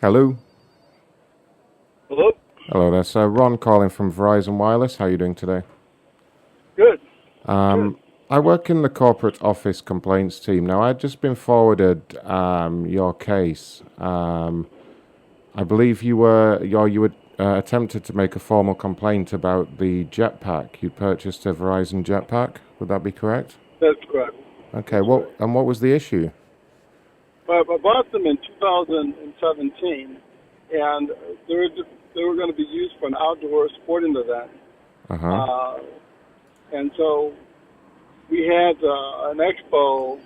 Hello. Hello? Hello, that's Ron calling from Verizon Wireless. How are you doing today? Good. Good. I work in the corporate office complaints team. Now, I've just been forwarded your case. I believe you were attempted to make a formal complaint about the jetpack. You purchased a Verizon jetpack. Would that be correct? That's correct. Okay. That's correct. What was the issue? I bought them in 2017, and they were going to be used for an outdoor sporting event. Uh huh. Uh, and so we had an expo, I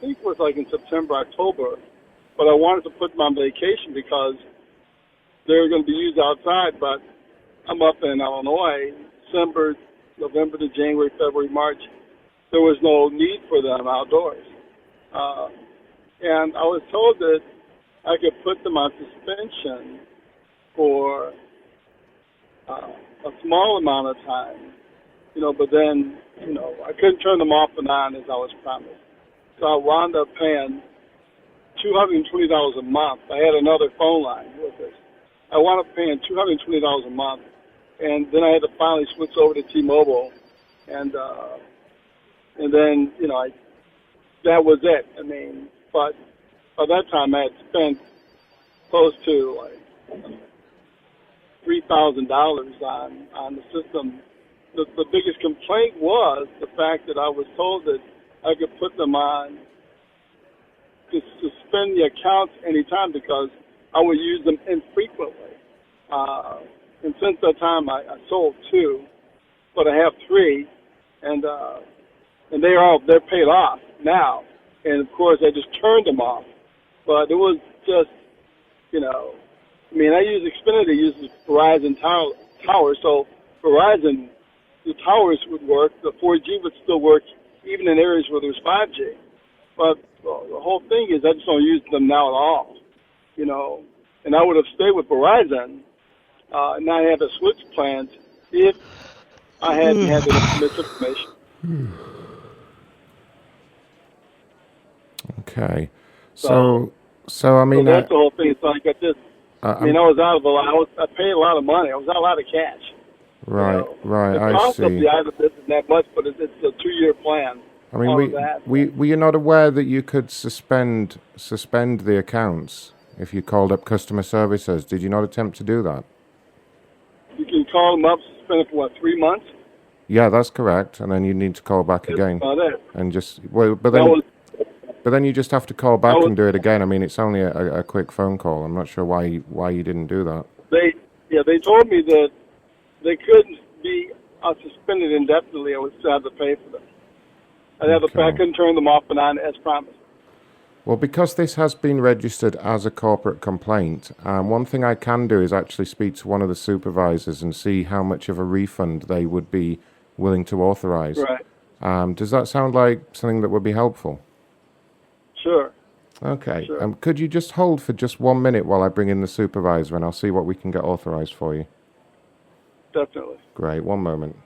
think it was like in September, October, but I wanted to put them on vacation because they were going to be used outside, but I'm up in Illinois, December, November to January, February, March. There was no need for them outdoors. Uh, and I was told that I could put them on suspension for a small amount of time, but then, I couldn't turn them off and on as I was promised. So I wound up paying $220 a month. I had another phone line with this. I wound up paying $220 a month, and then I had to finally switch over to T-Mobile, and then that was it. I mean, but by that time I had spent close to like $3,000 on the system. The biggest complaint was the fact that I was told that I could put them on to suspend the accounts anytime because I would use them infrequently. And since that time, I sold two, but I have three, and they're paid off now. And of course, I just turned them off. But it was just, I use Xfinity uses Verizon tower, so Verizon, the towers would work, the 4G would still work, even in areas where there's 5G. But the whole thing is I just don't use them now at all, And I would have stayed with Verizon, and I had to switch plans if I hadn't had the misinformation. Okay. So, So I mean, that's the whole thing. It's like I was out of I paid a lot of money. I was out a lot of cash. right, right. The I cost of see. the item isn't that much, but it's a 2-year plan. I mean, All of that. were you not aware that you could suspend the accounts if you called up customer services? Did you not attempt to do that? You can call them up, suspend it for 3 months? Yeah, that's correct. And then you need to call back That's again about it. and just but That was, then you just have to call back that was, and do it again. I mean, it's only a quick phone call. I'm not sure why you didn't do that. they told me that they couldn't be suspended indefinitely. I would still have to pay for them. I Okay. couldn't turn them off and on as promised. Well, because this has been registered as a corporate complaint, one thing I can do is actually speak to one of the supervisors and see how much of a refund they would be willing to authorize. Right. Does that sound like something that would be helpful? Sure. Okay. Sure. Could you just hold for just 1 minute while I bring in the supervisor and I'll see what we can get authorized for you? Definitely. Great. 1 moment.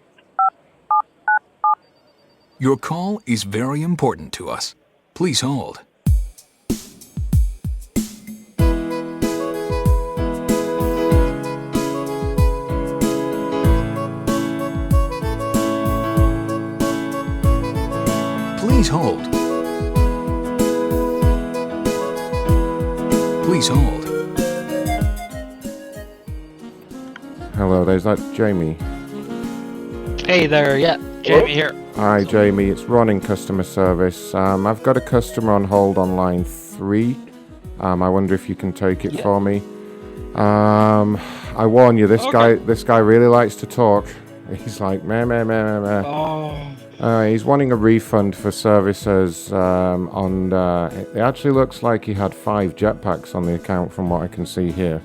Your call is very important to us. Please hold. Please hold. Please hold. Hello, there's that Jamie. Hey there, yeah, Jamie here. Hi, Jamie. It's Ron in customer service. I've got a customer on hold on line 3. I wonder if you can take it for me. I warn you, this guy really likes to talk. He's like, meh, meh, meh, meh, meh. He's wanting a refund for services it actually looks like he had 5 jetpacks on the account from what I can see here.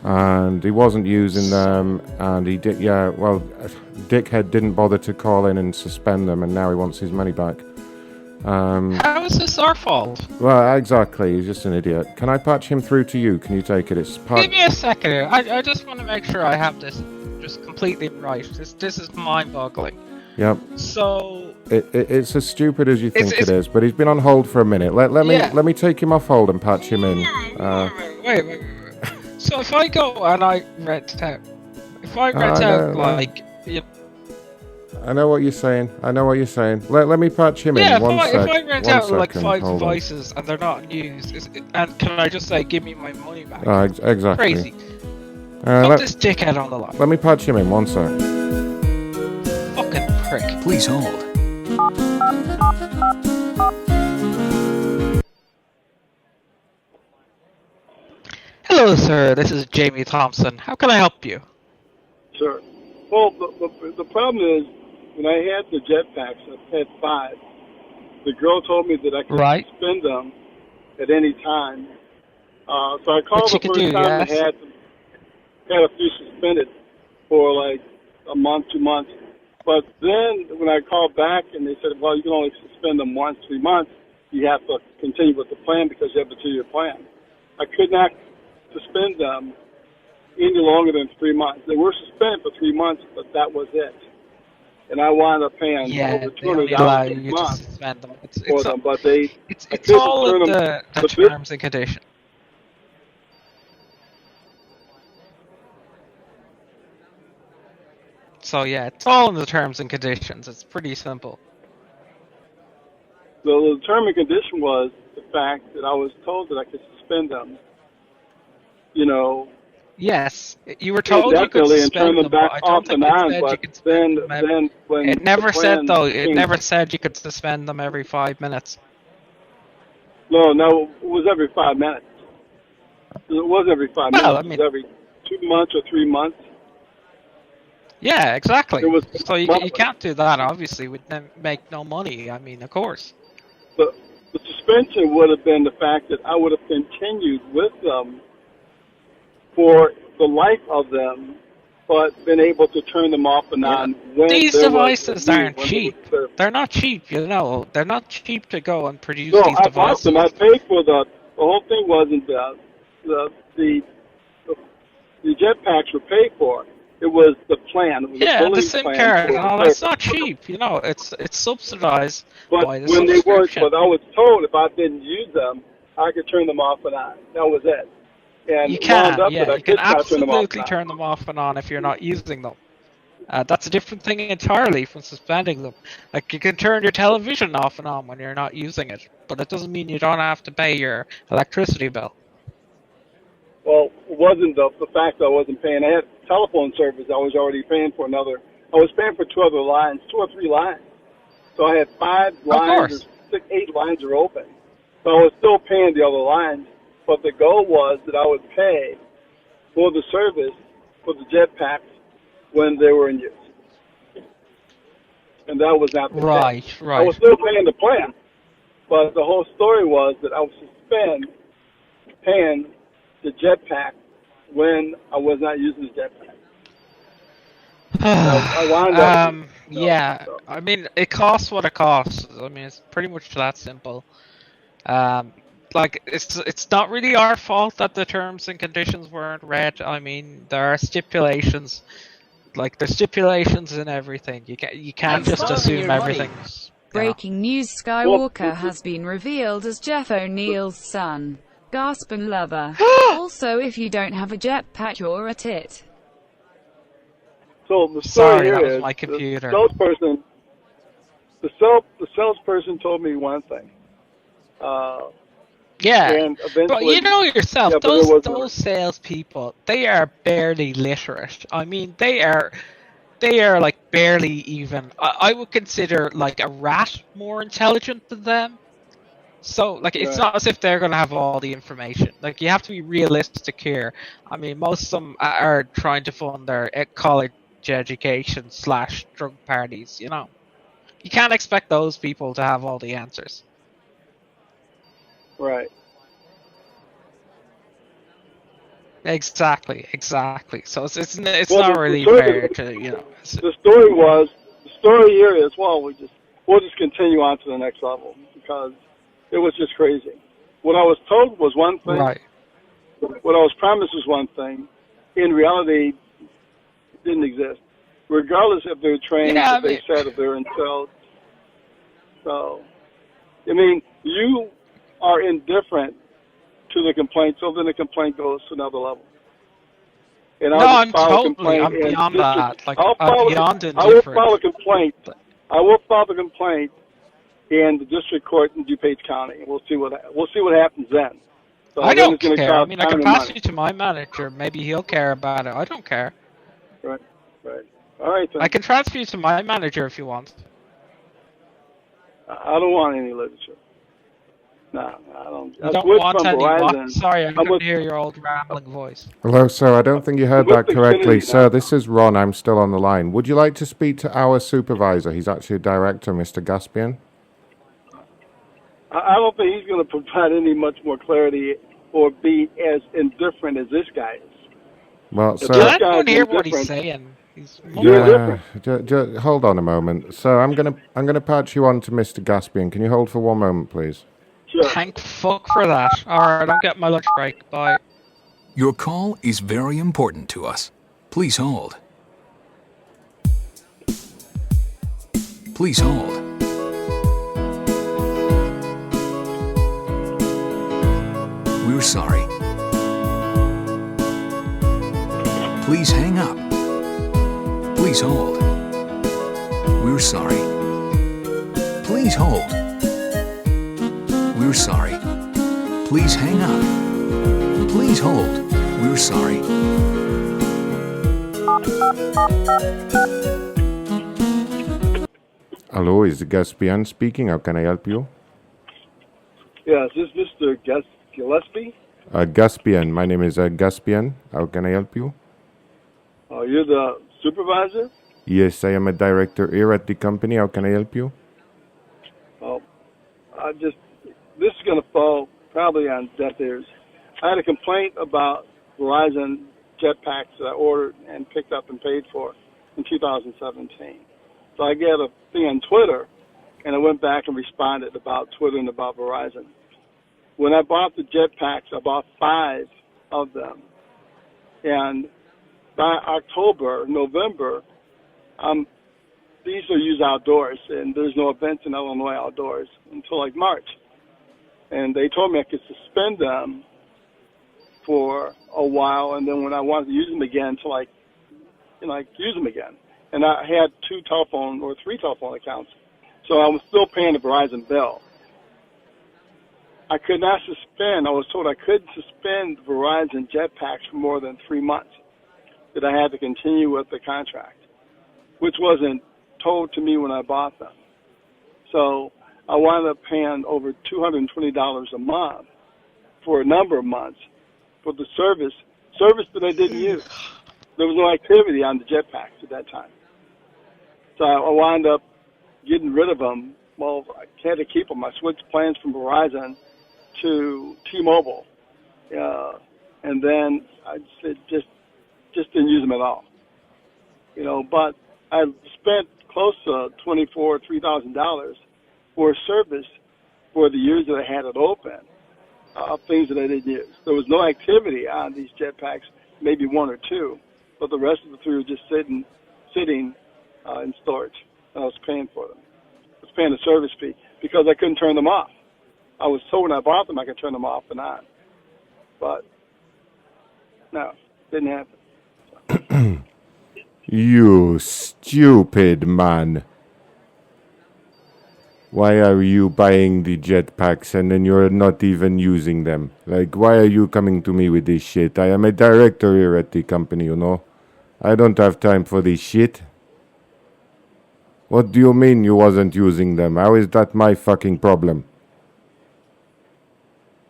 And he wasn't using them, and Dickhead didn't bother to call in and suspend them, and now he wants his money back. How is this our fault? Well, exactly, he's just an idiot. Can I patch him through to you? Can you take it? Give me a second here. I just want to make sure I have this just completely right. This is mind-boggling. Yep. So it's as stupid as you think it is, but he's been on hold for a minute. Let me take him off hold and patch him in. wait. So if I go and I rent out, I know, like, I know what you're saying. I know what you're saying. Let me patch him in. yeah, One if sec. I rent One out like second. 5 Hold on. devices and they're not used, and can I just say give me my money back? Exactly. Crazy. Put Let this dickhead on the line. let me patch him in. One sec. Fucking prick. Please hold. Hello, sir. This is Jamie Thompson. How can I help you? Sure. Well, the problem is when I had the jetpacks, I had 5. The girl told me that I could Right. suspend them at any time. So I called Which you the could first do, time and yes. had a few suspended for like a month, 2 months. But then when I called back and they said, well, you can only suspend them once, 3 months, you have to continue with the plan because you have a 2-year plan. I could not suspend them any longer than 3 months. They were suspended for 3 months, but that was it. And I wound up paying Yeah, over they only allow $200 a you to month suspend them. for them, but I It's couldn't all turn in them. the terms and conditions. So yeah, it's all in the terms and conditions. It's pretty simple. The term and condition was the fact that I was told that I could suspend them, you know, Yes, you were told you could indefinitely and turn suspend them them, back but I off don't think and it on. said you But could suspend them. then when It the never said plan though. It changed, never said you could suspend them every 5 minutes. no, it was every 5 minutes. It was every 5 minutes. Well, I It mean, was every 2 months or 3 months. yeah, It exactly. was So you monthly. can't do that. Obviously, we'd make no money. I mean, of course. The suspension would have been the fact that I would have continued with them for the life of them, but been able to turn them off and You know, on when these there was a devices need, aren't when there was cheap. service. They're not cheap. You know, they're not cheap to go and produce No, these I bought them. I devices. paid for the whole thing wasn't the the the jetpacks were paid for. It was the plan. It was a Yeah, and the billing SIM plan card for and the all that's service. not cheap. You know, it's subsidized But by the when they weren't, subscription. but I was told if I didn't use them, I could turn them off and on. That was it. And You it wound can, up that yeah, I you can could not turn them off and absolutely on. turn them off and on if you're not using them. That's a different thing entirely from suspending them. Like you can turn your television off and on when you're not using it, but it doesn't mean you don't have to pay your electricity bill. Well, it wasn't the fact that I wasn't paying. I had telephone service. I was already paying for another. I was paying for 2 other lines, 2 or 3 lines. So I had 5 Of lines, or course. 6, 8 lines are open. So I was still paying the other lines. But the goal was that I would pay for the service for the jetpacks when they were in use. And that was not the case. Right, I was right. still paying the plan, but the whole story was that I would suspend paying the jetpack when I was not using the jetpack. I wound up, Yeah, so. I mean, it costs what it costs. I mean, it's pretty much that simple. Um, like it's not really our fault that the terms and conditions weren't read. I mean, there are stipulations. Like there's stipulations in everything. You can't I'm just starving assume your money. everything's. Breaking news: Well, Skywalker has been revealed as Jeff O'Neill's son. Gasp and lover. Also, if you don't have a jetpack, you're a tit. so the story Sorry, that here was is my the computer. salesperson. The salesperson told me one thing, Yeah, and but eventually, you know yourself, yeah, but there was no. those salespeople, they are barely literate. I mean, they are like barely even. I would consider like a rat more intelligent than them. So like it's Right. not as if they're gonna have all the information. Like you have to be realistic here. I mean, most of them are trying to fund their college education slash drug parties. You know, you can't expect those people to have all the answers. Right. Exactly, exactly. So it's Well, not the really story, fair to the story was the story here is well, we'll just continue on to the next level because it was just crazy. What I was told was one thing. right. What I was promised was one thing. In reality, it didn't exist. Regardless if they're trained, Yeah, I if they mean, said if they're installed. So, I mean, you are indifferent to the complaint, so then the complaint goes to another level. and No, I'll I'm just file a totally, complaint. I'm and beyond that. Like, I'll I'm file beyond I will file a indifferent. complaint. I will file the complaint in the district court in DuPage County, and we'll see what happens then. So I then don't it's going to care. I cost mean, I time can and pass money. you to my manager. Maybe he'll care about it. I don't care. Right. All right, then. I can transfer you to my manager if you want. I don't want any literature. No, I don't. You don't want any what? Sorry, I couldn't hear your old rambling voice. Hello, sir. I don't think you heard that correctly. Xfinity Sir, now. this is Ron. I'm still on the line. Would you like to speak to our supervisor? He's actually a director, Mr. Gaspian. I don't think he's going to provide any much more clarity or be as indifferent as this guy is. Well, If sir... this Let guy's him hear what he's indifferent, saying. He's You're Yeah, hold on a moment. Sir, I'm gonna patch you on to Mr. Gaspian. Can you hold for one moment, please? Sure. Thank fuck for that. Alright, I'm getting my lunch break. Bye. Your call is very important to us. Please hold. Please hold. We're sorry. Please hang up. Please hold. We're sorry. Please hold. We're sorry. Please hang up. Please hold. We're sorry. Hello, is Gaspian speaking? How can I help you? Yes, this is Mr. Gillespie. Gaspian. My name is Gaspian. How can I help you? You're the supervisor? Yes, I am a director here at the company. How can I help you? Well, this is going to fall probably on deaf ears. I had a complaint about Verizon jetpacks that I ordered and picked up and paid for in 2017. So I get a thing on Twitter, and I went back and responded about Twitter and about Verizon. When I bought the jetpacks, I bought 5 of them. And by October, November, these are used outdoors, and there's no events in Illinois outdoors until like March. And they told me I could suspend them for a while, and then when I wanted to use them again, use them again. And I had 3 telephone accounts, so I was still paying the Verizon bill. I could not suspend. I was told I couldn't suspend Verizon jetpacks for more than 3 months, that I had to continue with the contract, which wasn't told to me when I bought them. So I wound up paying over $220 a month for a number of months for the service that I didn't use. There was no activity on the jetpacks at that time. So I wound up getting rid of them. Well, I had to keep them. I switched plans from Verizon to T-Mobile. And then I just didn't use them at all. But I spent close to $3,000 for a service for the years that I had it open, things that I didn't use. There was no activity on these jetpacks, maybe 1 or 2, but the rest of the 3 were just sitting in storage. And I was paying for them. I was paying a service fee because I couldn't turn them off. I was told when I bought them I could turn them off and on. But no, didn't happen. You stupid man. Why are you buying the jetpacks and then you're not even using them? Like, why are you coming to me with this shit? I am a director here at the company, I don't have time for this shit. What do you mean you wasn't using them? How is that my fucking problem?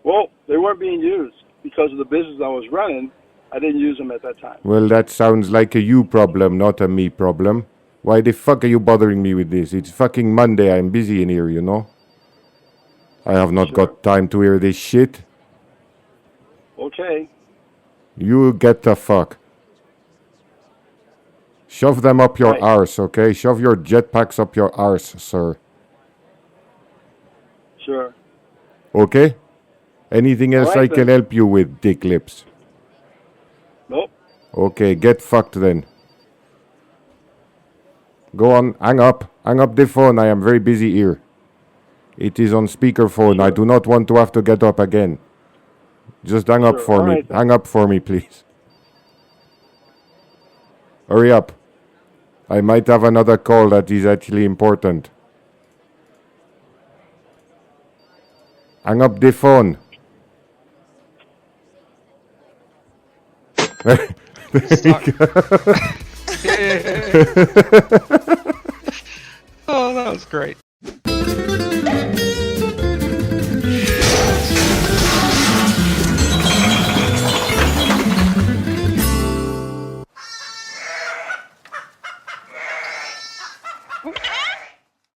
Well, they weren't being used because of the business I was running. I didn't use them at that time. Well, that sounds like a you problem, not a me problem. Why the fuck are you bothering me with this? It's fucking Monday. I'm busy in here, I have not got time to hear this shit. Okay. You get the fuck. Shove them up your arse, okay? Shove your jetpacks up your arse, sir. Sure. Okay? Anything else I can help you with, dick lips? Nope. Okay, get fucked then. Go on, hang up. Hang up the phone. I am very busy here. It is on speakerphone. Sure. I do not want to have to get up again. Just hang up for me. Hang up for me, please. Hurry up. I might have another call that is actually important. Hang up the phone. Oh, that was great.